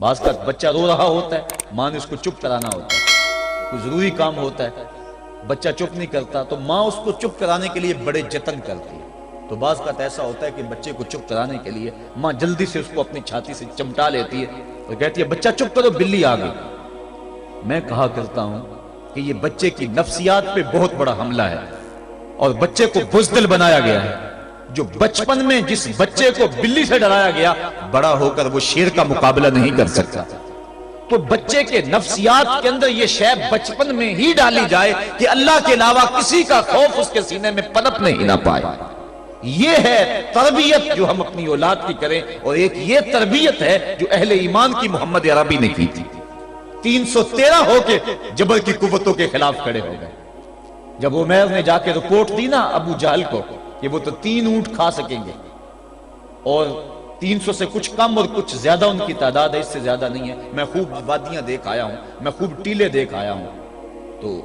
بعض کا بچہ رو رہا ہوتا ہے، ماں نے اس کو چپ کرانا ہوتا ہے، کوئی ضروری کام ہوتا ہے، بچہ چپ نہیں کرتا تو ماں اس کو چپ کرانے کے لیے بڑے جتن کرتی ہے۔ تو بعض کا ایسا ہوتا ہے کہ بچے کو چپ کرانے کے لیے ماں جلدی سے اس کو اپنی چھاتی سے چمٹا لیتی ہے اور کہتی ہے بچہ چپ کرو، بلی آ گئی۔ میں کہا کرتا ہوں کہ یہ بچے کی نفسیات پہ بہت بڑا حملہ ہے اور بچے کو بزدل بنایا گیا ہے۔ جو بچپن میں جس بچے کو بلی سے ڈرایا گیا، بڑا ہو کر وہ شیر کا مقابلہ نہیں کر سکتا۔ تو بچے کے نفسیات کے اندر یہ شے بچپن میں ہی ڈالی جائے کہ اللہ کے علاوہ کسی کا خوف اس کے سینے میں پنپنے ہی نہ پائے۔ یہ ہے تربیت جو ہم اپنی اولاد کی کریں، اور ایک یہ تربیت ہے جو اہل ایمان کی محمد عربی نے کی تھی۔ 313 ہو کے جبر کی قوتوں کے خلاف کھڑے ہو گئے۔ جب عمیر نے جا کے رپورٹ دی نا ابو جہل کو کہ وہ تو 3 اونٹ کھا سکیں گے، اور 300 سے کچھ کم اور کچھ زیادہ ان کی تعداد ہے، اس سے زیادہ نہیں ہے، میں خوب وادیاں دیکھ آیا ہوں، میں خوب ٹیلے دیکھ آیا ہوں۔ تو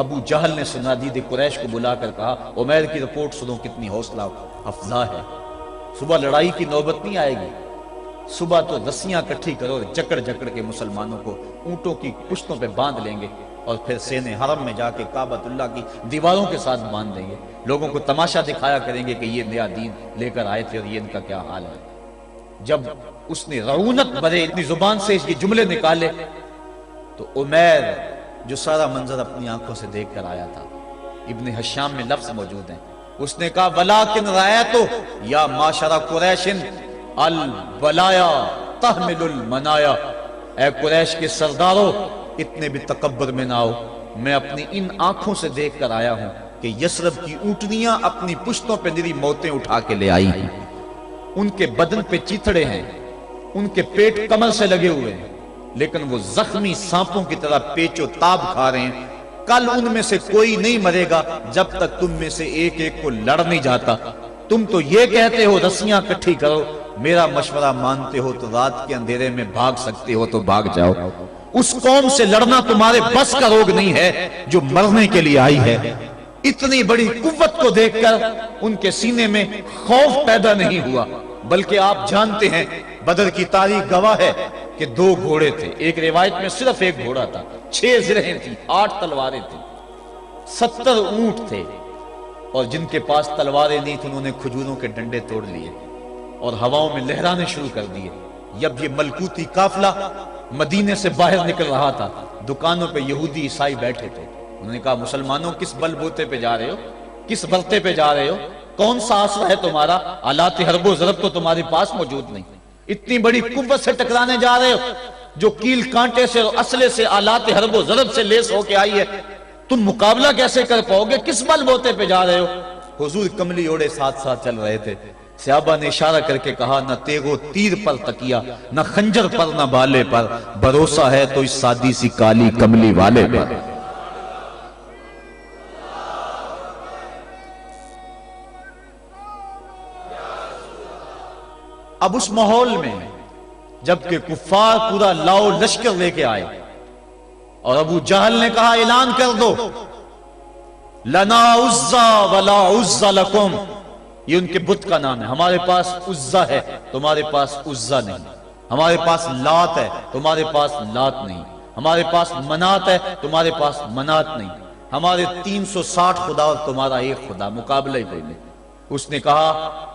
ابو جہل نے سنادید قریش کو بلا کر کہا عمیر کی رپورٹ سنو، کتنی حوصلہ افزا ہے، صبح لڑائی کی نوبت نہیں آئے گی، صبح تو رسیاں کٹھی کرو اور جکڑ جکڑ کے مسلمانوں کو اونٹوں کی پشتوں پہ باندھ لیں گے اور پھر سینے حرم میں جا کے کعبۃ اللہ کی دیواروں کے ساتھ باندھ دیں گے، لوگوں کو تماشا دکھایا کریں گے کہ یہ نیا دین لے کر آئے تھے اور یہ ان کا کیا حال ہے۔ جب اس نے رعونت بھرے اتنی زبان سے یہ جملے نکالے تو عمیر جو سارا منظر اپنی آنکھوں سے دیکھ کر آیا تھا، ابن حشام میں لفظ موجود ہیں، اس نے کہا وَلَٰكِنْ رَأَيْتُ يَا مَعْشَرَ قُرَيْشٍ الْبَلَايَا تَحْمِلُ الْمَنَايَا، اے قریش کے سرداروں اتنے بھی تکبر میں نہ آؤ، میں اپنی ان آنکھوں سے دیکھ کر آیا ہوں کہ یثرب کی اونٹنیاں اپنی پشتوں پہ نری موتیں اٹھا کے لے آئی ہیں، ان کے بدن پہ چیتھڑے ہیں، ان کے پیٹ کمر سے لگے ہوئے ہیں، لیکن وہ زخمی سانپوں کی طرح پیچ و تاب کھا رہے ہیں۔ کل ان میں سے کوئی نہیں مرے گا جب تک تم میں سے ایک ایک کو لڑ نہیں جاتا۔ تم تو یہ کہتے ہو رسیاں کٹھی کرو، میرا مشورہ مانتے ہو تو رات کے اندھیرے میں بھاگ سکتے ہو تو بھاگ جاؤ۔ اس قوم سے لڑنا تمہارے بس کا روگ نہیں ہے جو مرنے کے لیے آئی ہے۔ اتنی بڑی قوت کو دیکھ کر ان کے سینے میں خوف پیدا نہیں ہوا، بلکہ آپ جانتے ہیں بدر کی تاریخ گواہ ہے کہ 2 گھوڑے تھے، ایک روایت میں صرف ایک گھوڑا تھا، 6 زرہیں تھیں، 8 تلواریں تھیں، 70 اونٹ تھے، اور جن کے پاس تلواریں نہیں تھیں انہوں نے کھجوروں کے ڈنڈے توڑ لیے اور ہواؤں میں لہرانے شروع کر دیے۔ جب یہ ملکوتی قافلہ مدینے سے باہر نکل رہا تھا، دکانوں پہ یہودی عیسائی بیٹھے تھے، انہوں نے کہا مسلمانوں کس بل بوتے پہ جا رہے ہو، کس برتے پہ جا رہے ہو، کون سا آسرا ہے تمہارا، آلات حرب و ضرب تو تمہارے پاس موجود نہیں، اتنی بڑی قوت سے ٹکرانے جا رہے ہو جو کیل کانٹے سے اور اسلحے سے آلات حرب و ضرب سے لیس ہو کے آئی ہے، تم مقابلہ کیسے کر پاؤ گے، کس بل بوتے پہ جا رہے ہو۔ حضور کملی اوڑے ساتھ ساتھ چل رہے تھے، صحابہ نے اشارہ کر کے کہا نہ تیغ و تیر پر تکیا، نہ خنجر پر نہ بالے پر، بھروسہ ہے تو اس سادی سی کالی کملی والے پر۔ اب اس ماحول میں جبکہ کفار پورا لاؤ لشکر لے کے آئے اور ابو جہل نے کہا اعلان کر دو لنا عزا ولا عزا لکم، یہ ان کے بت کا نام ہے، ہمارے پاس عزا ہے تمہارے پاس عزا نہیں، ہمارے پاس لات ہے تمہارے پاس لات نہیں، ہمارے پاس منات ہے تمہارے پاس منات نہیں، ہمارے 360 خدا اور تمہارا ایک خدا، مقابلہ ہی کوئی نہیں۔ اس نے کہا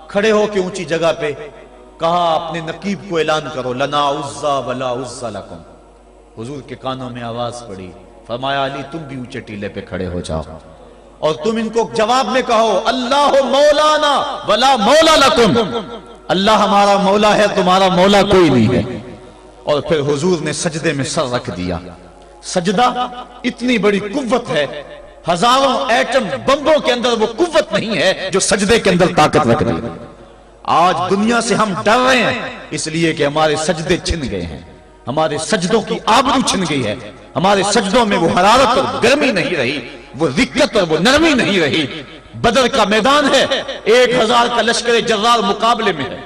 کھڑے ہو کے اونچی جگہ پہ کہا اپنے نقیب کو اعلان کرو لنا عزا ولا عزا لکم۔ حضور کے کانوں میں آواز پڑی، فرمایا علی تم بھی اونچے ٹیلے پہ کھڑے ہو جاؤ اور تم ان کو جواب میں کہو اللہ مولانا ولا مولا لکم، اللہ ہمارا مولا ہے تمہارا مولا کوئی نہیں ہے۔ اور پھر حضور نے سجدے میں سر رکھ دیا۔ سجدہ اتنی بڑی قوت ہے، ہزاروں ایٹم بمبوں کے اندر وہ قوت نہیں ہے جو سجدے کے اندر طاقت رکھ دی۔ آج دنیا سے ہم ڈر رہے ہیں اس لیے کہ ہمارے سجدے چھن گئے ہیں، ہمارے سجدوں کی آبرو چھن گئی ہے، ہمارے سجدوں میں وہ حرارت اور گرمی نہیں رہی، وہ رقت اور وہ نرمی نہیں رہی۔ بدر کا میدان ہے، 1000 کا لشکر جرار مقابلے میں ہے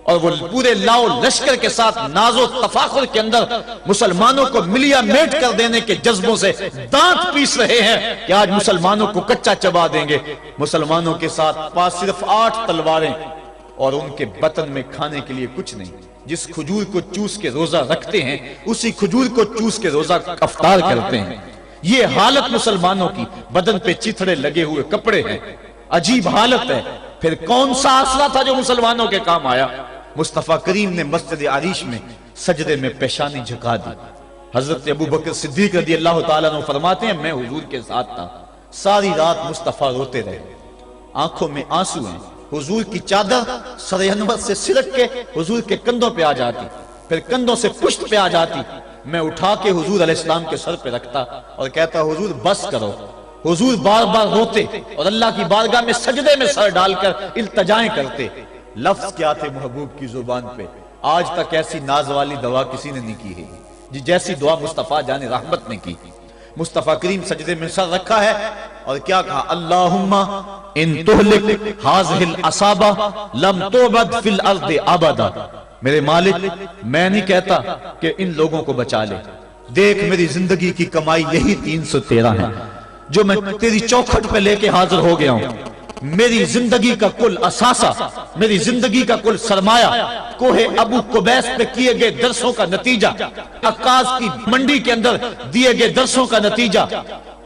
اور وہ پورے لاؤ لشکر کے ساتھ ناز و تفاخر کے اندر مسلمانوں کو ملیا میٹ کر دینے کے جذبوں سے دانت پیس رہے ہیں کہ آج مسلمانوں کو کچا چبا دیں گے۔ مسلمانوں کے ساتھ پاس صرف 8 تلواریں اور ان کے بطن میں کھانے کے لیے کچھ نہیں۔ جس کھجور کو چوس کے روزہ رکھتے ہیں اسی کھجور کو چوس کے روزہ افطار کرتے ہیں۔ یہ حالت مسلمانوں کی، بدن پہ چتھڑے لگے ہوئے کپڑے ہیں، عجیب حالت ہے۔ پھر کون سا آسرا تھا جو مسلمانوں کے کام آیا؟ مصطفیٰ کریم نے مسجد عریش میں سجدے میں پیشانی جھکا دی۔ حضرت ابو بکر صدیق رضی اللہ تعالیٰ عنہ فرماتے ہیں میں حضور کے ساتھ تھا، ساری رات مصطفیٰ روتے رہے، آنکھوں میں آنسو ہیں، حضور کی چادر سر انور سے سرک کے حضور کے کندھوں پہ آ جاتی، پھر کندھوں سے پشت پہ آ جاتی، میں اٹھا کے حضور علیہ السلام کے سر پہ رکھتا اور کہتا حضور بس کرو۔ حضور بار بار روتے اور اللہ کی بارگاہ میں سجدے میں سر ڈال کر التجائیں کرتے۔ لفظ کیا تھے محبوب کی زبان پہ؟ آج تک ایسی ناز والی دعا کسی نے نہیں کی ہے جی جیسی دعا مصطفیٰ جان رحمت نے کی۔ مصطفیٰ کریم سجدے میں سر رکھا ہے اور کیا کہا؟ اللہم ان تہلک ہذہ العصابہ لم تعبد فی الارض ابدا۔ میرے مالک میں نہیں کہتا کہ ان لوگوں کو بچا لے، دیکھ میری زندگی کی کمائی یہی 313 ہے جو میں تیری چوکھٹ پہ لے کے حاضر ہو گیا ہوں۔ میری زندگی کا کل اثاثہ، میری زندگی کا کل سرمایہ کوہ ابو قبیس پہ کیے گئے درسوں کا نتیجہ، عکاظ کی منڈی کے اندر دیے گئے درسوں کا نتیجہ،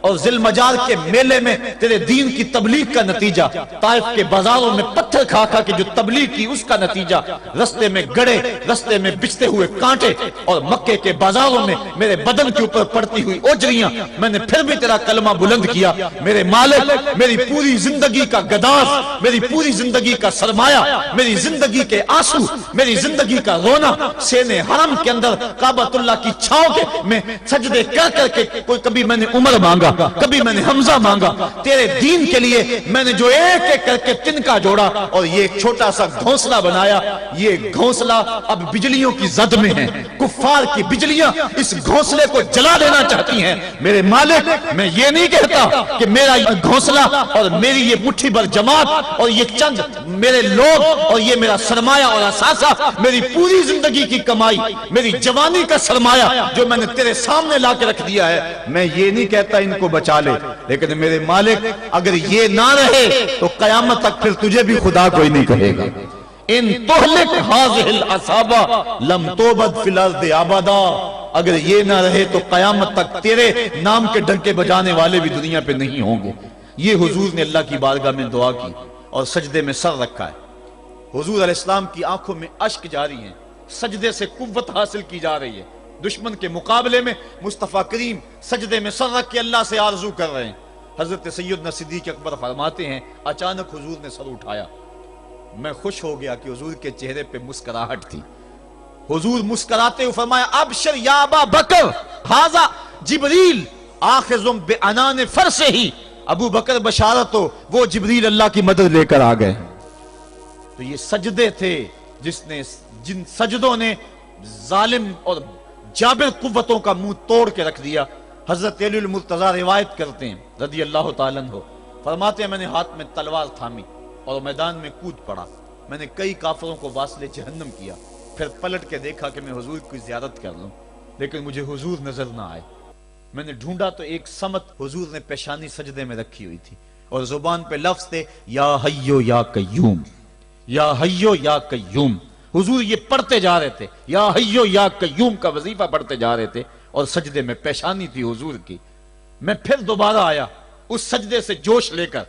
اور ذی المجال کے میلے میں تیرے دین کی تبلیغ کا نتیجہ، طائف کے بازاروں میں پتھر کھا کھا کے جو تبلیغ کی اس کا نتیجہ، رستے میں گڑے، رستے میں بچھتے ہوئے کانٹے، اور مکے کے بازاروں میں میرے بدن کے اوپر پڑتی ہوئی اوجریاں، میں نے پھر بھی تیرا کلمہ بلند کیا۔ میرے مالک میری پوری زندگی کا گداز، میری پوری زندگی کا سرمایہ، میری زندگی کے آنسو، میری زندگی کا رونا سین حرم کے اندر کعبۃ اللہ کی چھاؤں کے میں سجدے کر کر کے، کوئی کبھی میں نے عمر مانگا، کبھی میں نے حمزہ مانگا، تیرے دین کے لیے میں نے جو ایک ایک کر کے تنکا جوڑا اور یہ ایک چھوٹا سا گھونسلہ بنایا، یہ گھونسلہ اب بجلیوں کی زد میں ہے، کفار کی بجلیاں اس گھونسلے کو جلا دینا چاہتی ہیں۔ میرے مالک میں یہ نہیں کہتا کہ میرا یہ گھونسلہ اور میری یہ مٹھی بھر جماعت اور یہ چند میرے لوگ اور یہ میرا سرمایہ اور اثاثہ، میری پوری زندگی کی کمائی، میری جوانی کا سرمایہ جو میں نے تیرے سامنے لا کے رکھ دیا ہے، میں یہ نہیں کہتا ان کو بچا لے، لیکن میرے مالک اگر یہ نہ رہے تو قیامت تک پھر تجھے بھی خدا کوئی نہیں کہے گا۔ ان تہلک ہذہ العصابہ لم تعبد فی الارض ابدا، اگر یہ نہ رہے تو قیامت تک تیرے نام کے ڈنکے بجانے والے بھی دنیا پہ نہیں ہوں گے۔ یہ حضور نے اللہ کی بارگاہ میں دعا کی اور سجدے میں سر رکھا ہے۔ حضور علیہ السلام کی آنکھوں میں اشک جاری ہیں، سجدے سے قوت حاصل کی جا رہی ہے۔ دشمن کے مقابلے میں مصطفیٰ کریم سجدے میں سر رکھ کے اللہ سے آرزو کر رہے ہیں۔ حضرت سیدنا صدیق اکبر فرماتے ہیں اچانک حضور نے سر اٹھایا، میں خوش ہو گیا کہ حضور کے چہرے پہ مسکراہٹ تھی۔ حضور مسکراتے ہوئے فرمایا ابشر یا ابا بکر ھذا جبریل آخذ بعنان فرسہ، ابو بکر بشارت ہو، وہ جبریل اللہ کی مدد لے کر آ گئے۔ تو یہ سجدے تھے جن سجدوں نے ظالم اور جابر قوتوں کا منہ توڑ کے رکھ دیا۔ حضرت علی المرتضیٰ روایت کرتے ہیں رضی اللہ تعالیٰ عنہ، فرماتے ہیں میں نے ہاتھ میں تلوار تھامی اور میدان میں کود پڑا، میں نے کئی کافروں کو واصل جہنم کیا، پھر پلٹ کے دیکھا کہ میں حضور کی زیارت کر لوں، لیکن مجھے حضور نظر نہ آئے۔ میں نے ڈھونڈا تو ایک سمت حضور نے پیشانی سجدے میں رکھی ہوئی تھی اور زبان پہ لفظ تھے یا حیو یا قیوم، یا حیو یا قیوم۔ حضور یہ پڑھتے جا رہے تھے، یا حیو یا قیوم کا وظیفہ پڑھتے جا رہے تھے اور سجدے میں پیشانی تھی حضور کی۔ میں پھر دوبارہ آیا اس سجدے سے جوش لے کر،